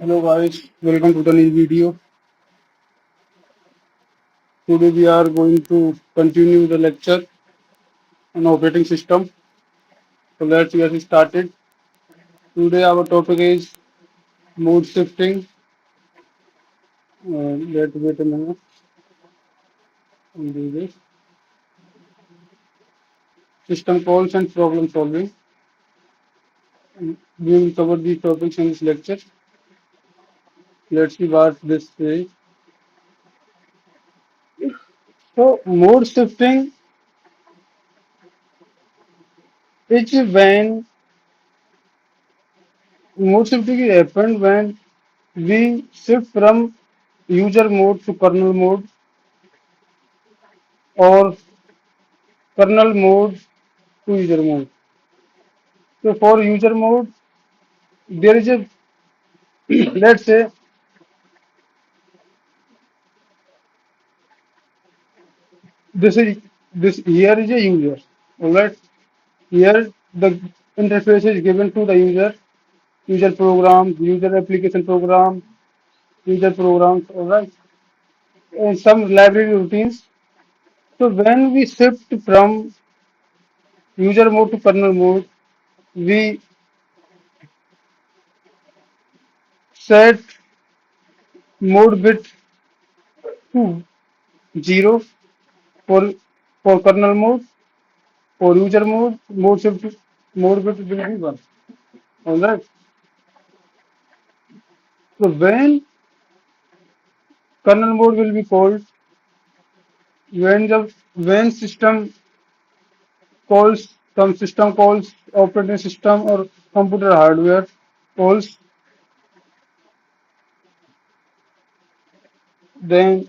Hello guys, welcome to the new video. Today we are going to continue the lecture on operating system. So let's get started. Today our topic is mode shifting. Let's wait a minute and do this. System calls and problem solving. We will cover these topics in this lecture. Let's see what this says. So mode shifting is when mode shifting happens when we shift from user mode to kernel mode or kernel mode to user mode. So for user mode, there is a let's say this is this here is a user. Alright. Here the interface is given to the user program, user application program, user programs, alright, and some library routines. So when we shift from user mode to kernel mode, we set mode bit to 0 for kernel mode. For user mode, mode bit will be 1. Alright. So when kernel mode will be called, when system calls, some system calls, operating system or computer hardware calls, then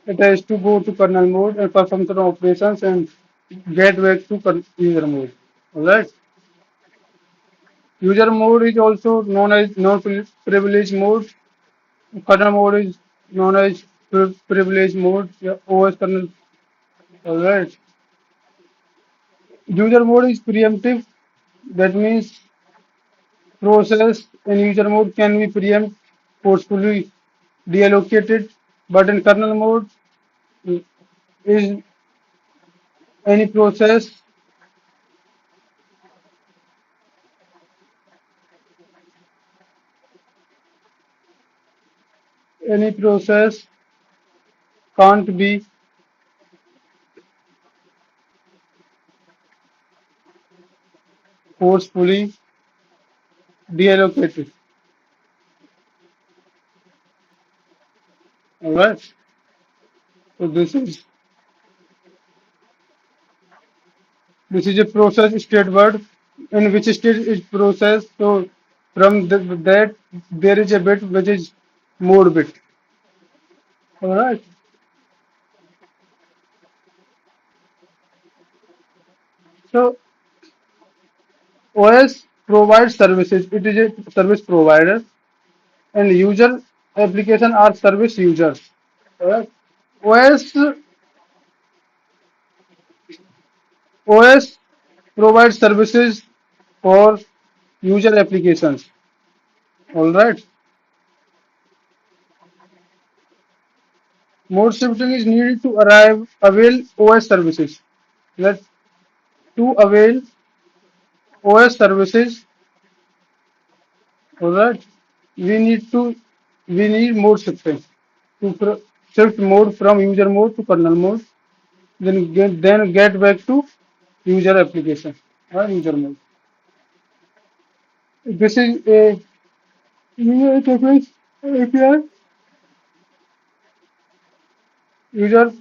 it has to go to kernel mode and perform some operations and get back to user mode. Alright. User mode is also known as non-privilege mode. Kernel mode is known as privilege mode. Yeah, OS kernel. Alright. User mode is preemptive. That means process in user mode can be preempt, forcefully deallocated, but in kernel mode is any process any process can't be forcefully deallocated. Alright. So this is a process state word in which state is process. So from that there is a bit which is mode bit. Alright. So OS provides services. It is a service provider and user application are service users. Alright. OS OS provides services for user applications. Alright. Mode shifting is needed to avail OS services. Let to avail OS services, alright, we need to we need mode shifting to shift mode from user mode to kernel mode, then get back to user application or user mode. This is a user interface API user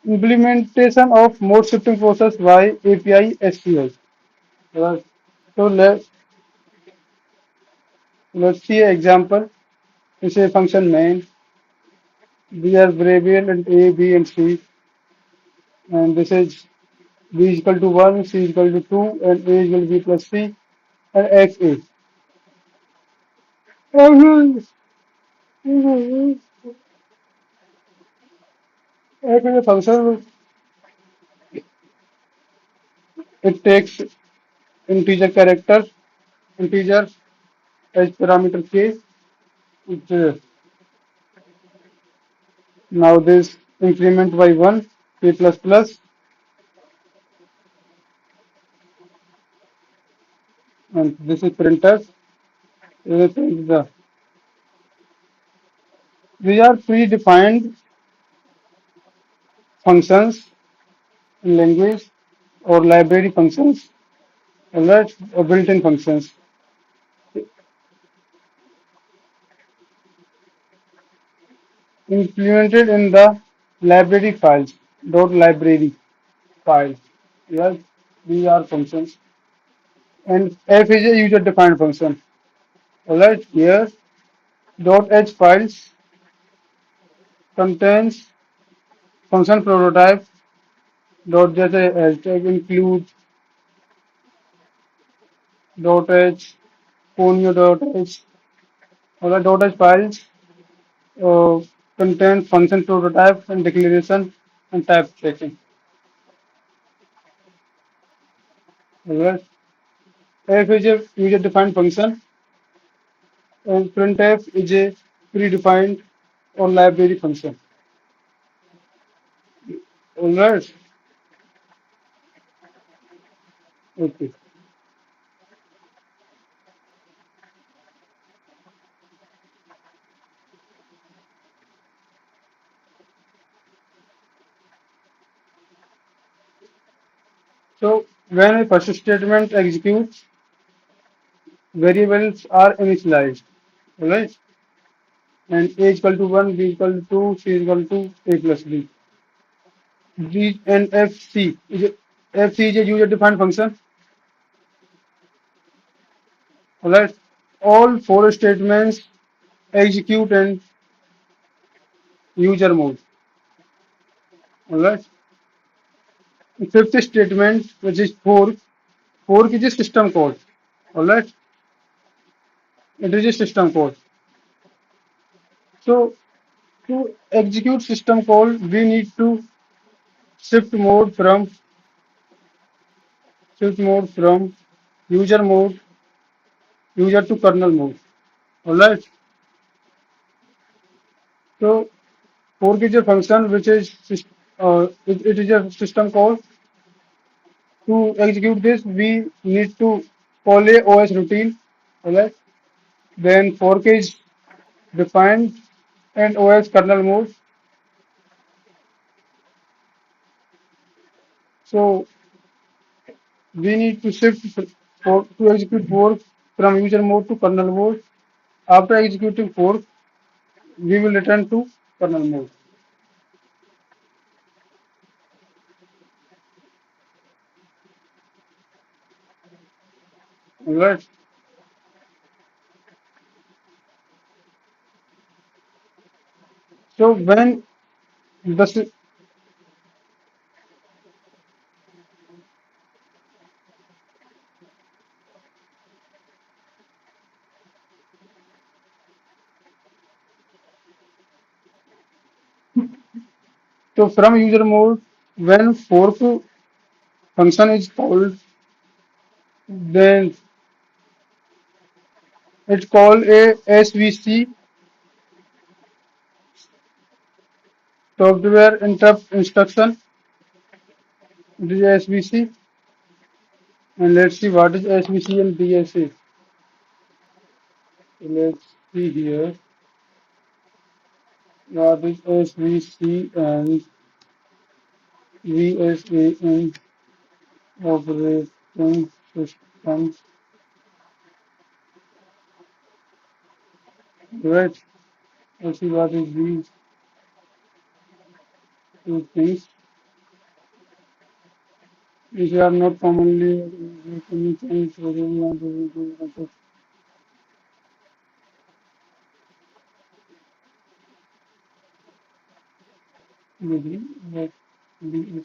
implementation of mode shifting process by API SCI. Right. So let's see an example. This is a function main. We are variable and A, B, and C, and this is B is equal to 1, C is equal to 2, and A is equal to B plus C, and X A. X is a function. It takes integer character, integer as parameter k. It, now this increment by 1 k plus plus, and this is printf. This is these are predefined functions in language or library functions, alright, or built-in functions implemented in the library files. Dot library file. Yes, these are functions. And f is a user-defined function. Alright, here dot h files contains function prototype. Dot जैसे hashtag include dot h ponyo dot h. Alright, dot h files uh, contain function prototype and declaration and type checking. Alright, f is a user-defined function and printf is a predefined or library function. Alright, okay. So when a first statement executes, variables are initialized. Alright, and a equal to 1, b equal to 2, c equal to a plus b. G and fc is fc is a user defined function. Alright, all four statements execute in user mode. Alright, fifth statement, which is fork. Fork is a system call. Alright, it is a system call. So to execute system call, we need to shift mode from user mode, user to kernel mode. Alright. So fork is a function which is it is a system call. To execute this, we need to call a OS routine. Alright. Then fork is defined and OS kernel mode. So we need to shift to execute fork from user mode to kernel mode. After executing fork, we will return to kernel mode. Alright. So when the so from user mode, when fork function is called, then it's called a SVC, software interrupt instruction. It is SVC, and let's see what is SVC and DSA. Let's see here what is SVC and VSA in operating systems. Right. Let's see what is these two things. These are not commonly used maybe that be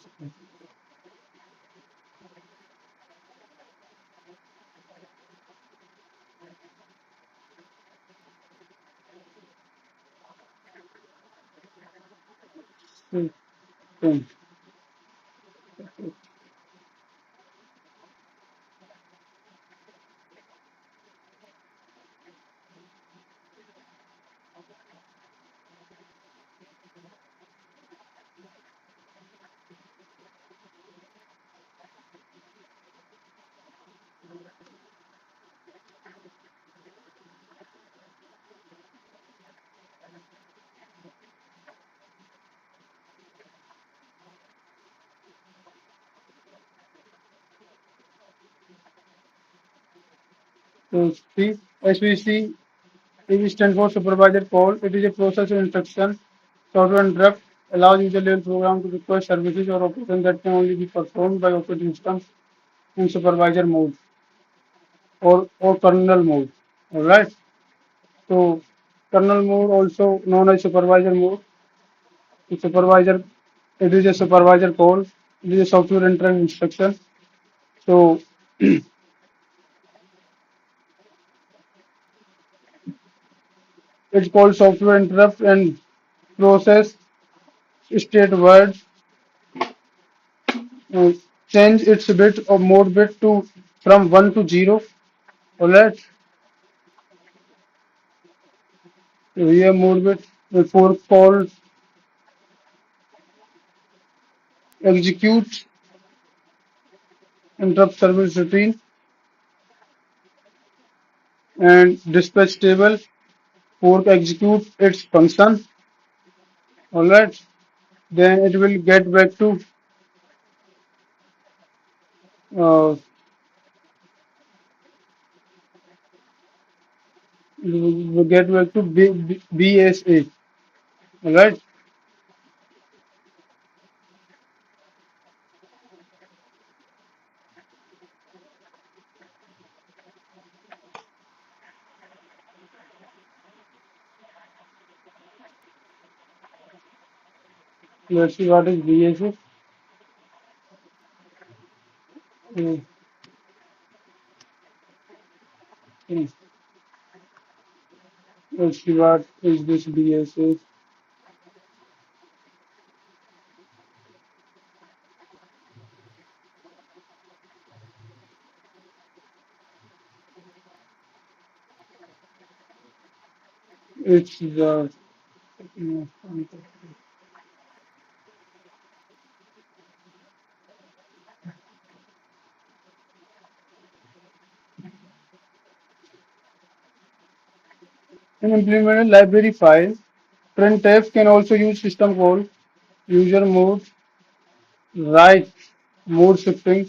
So see, SVC it stands for supervisor call. It is a process of instruction. Software interrupt allows user level program to request services or operations that can only be performed by operating systems in supervisor mode or kernel mode. Alright. So kernel mode also known as supervisor mode. The supervisor it is a supervisor call. It is a software entering instruction. So it's called software interrupt and process state words uh, change its bit or mode bit to from 1 to 0. Alright. So here mode bit before call execute interrupt service routine and dispatch table fork execute its function. Alright. Then it will get back to uh, will get back to BSA. Alright. Let's see what is BSA. Uh, uh, let's see what is this BSA. It's the an implemented library file. Printf can also use system call, user mode, write, mode shifting,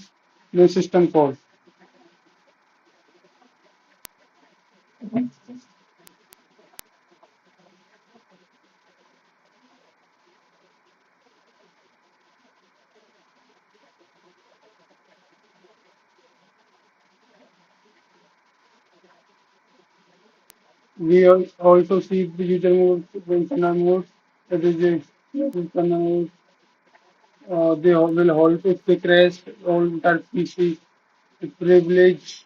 the system call. We also see the user mode, the internal mode, that is the internal mode. They will hold if they crash all entire PC. The privilege,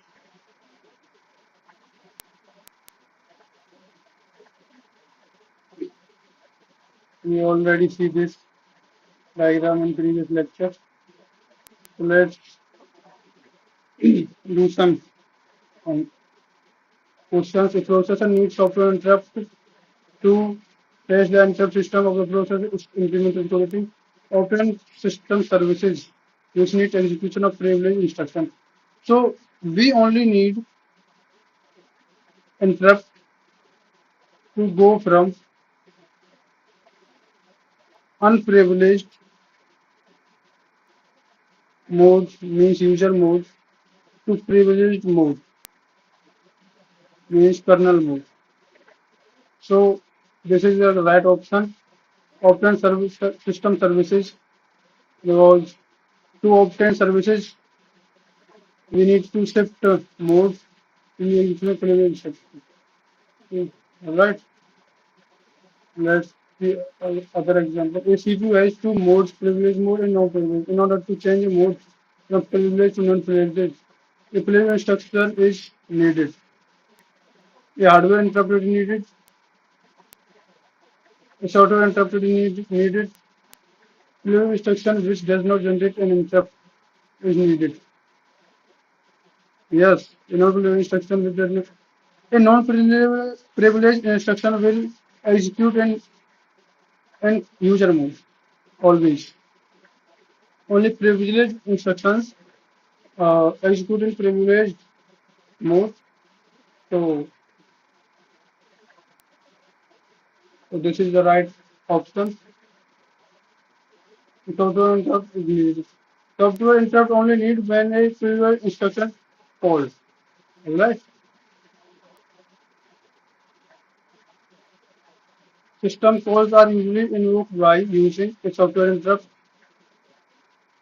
we already see this diagram in previous lecture. So let's do some um, questions. A processor needs software interrupt to test the interrupt system of the processor is implemented correctly. Often system services which need execution of privileged instruction. So we only need interrupt to go from unprivileged mode means user mode to privileged mode means kernel mode. So this is the right option. Obtain service system services because to obtain services we need to shift mode in the privilege section. Okay. All right. Let's see other example. A CPU has two modes, privilege mode and non-privilege. In order to change a mode from privilege to non-privilege, a privilege instruction is needed. A hardware interrupt is needed. A software interrupt is needed. Privilege instruction which does not generate an interrupt is needed. Yes, a non-privileged instruction which does not. A non-privileged instruction will execute in user mode always. Only privileged instructions execute in privileged mode. So, so this is the right option. Software interrupt is needed. Software interrupt only need when a privileged instruction calls. Alright. System calls are usually invoked by using a software interrupt,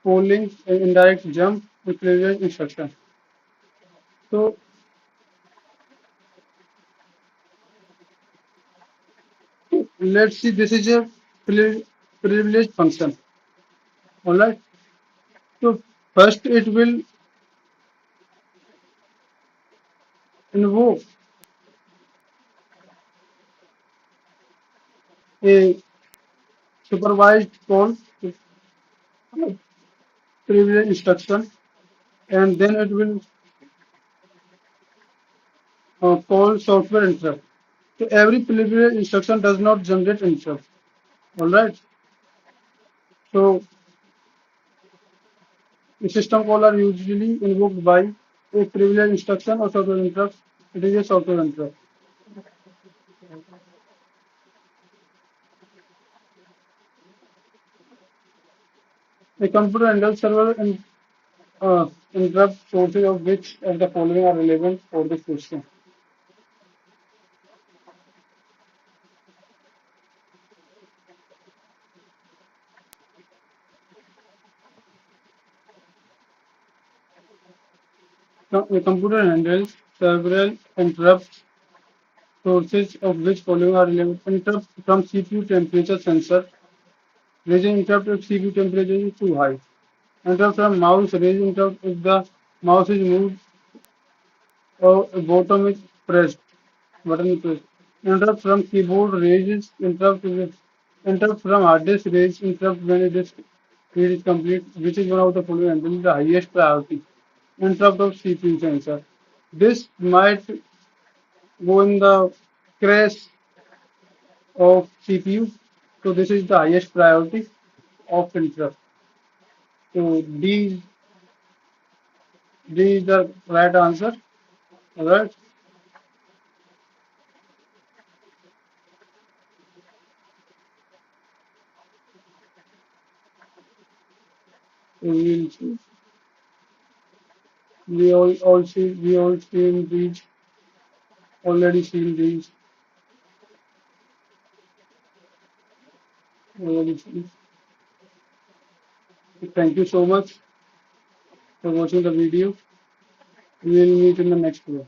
polling, an indirect jump, and previous instruction. So let's see, this is a privileged function. Alright. So first it will invoke a supervised call, privileged instruction, and then it will call software interrupt. So every privileged instruction does not generate interrupt. Alright. So the system call are usually invoked by a privileged instruction or software interrupt. It is a software interrupt. A computer handles server and interrupt sources of which of the following are relevant for this question. A computer handles several interrupt sources of which following are relevant. Interrupt from CPU temperature sensor. Raising interrupt if CPU temperature is too high. Interrupt from mouse. Raise interrupt if the mouse is moved or bottom is pressed. Button is pressed. Interrupt from keyboard raises interrupt from hard disk raise interrupt when it is read is complete, which is one of the following handling the highest priority. Interrupt of CPU sensor. This might go in the crash of CPU. So this is the highest priority of interrupt. So D is the right answer. Alright. So we all seen these, already seen these, already seen. Thank you so much for watching the video. We will meet in the next video.